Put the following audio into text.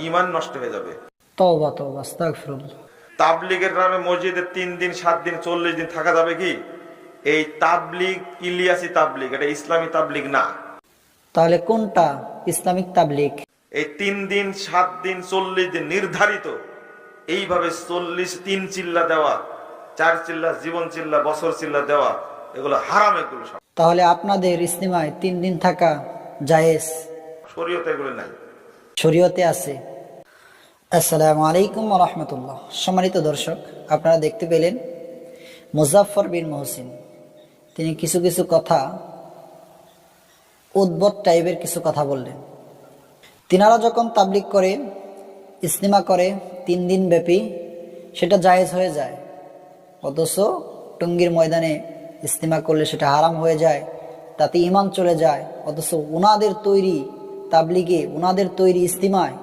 ঈমান নষ্ট হয়ে যাবে। তওবা তওবা, আস্তাগফিরুল্লাহ। তাবলীগের নামে মসজিদে 3 দিন 7 দিন 40 দিন থাকা যাবে কি? এই তাবলীগ ইলিয়াসি তাবলীগ, এটা ইসলামী তাবলীগ না। তাহলে কোনটা ইসলামিক তাবলীগ? এই 3 দিন 7 দিন 40 দিন নির্ধারিত, এইভাবে 3 চিল্লা দেওয়া, 4 চিল্লা, জীবন চিল্লা, বছর চিল্লা দেওয়া, এগুলো হারাম। এগুলো সব তাহলে আপনাদের ইস্তেমায় 3 দিন থাকা জায়েজ? শরীয়তে এগুলো নাই। শরীয়তে আছে। আসসালামু আলাইকুম ওয়া রাহমাতুল্লাহ। সম্মানিত দর্শক, আপনারা দেখতে পেলেন মুজাফফর বিন মহসিন, তিনি কিছু কিছু কথা, উদ্ভট টাইপের কিছু কথা বললেন। তিনারা যখন তাবলীগ করে, ইস্তেমা করে 3 দিন ব্যাপী, সেটা জায়েজ হয়ে যায়, অথচ টঙ্গীর ময়দানে ইস্তেমা করলে সেটা হারাম হয়ে যায়, তাতে ঈমান চলে যায়। অথচ ওনাদের তৈরি তাবলীগে, ওনাদের তৈরি ইস্তেমায়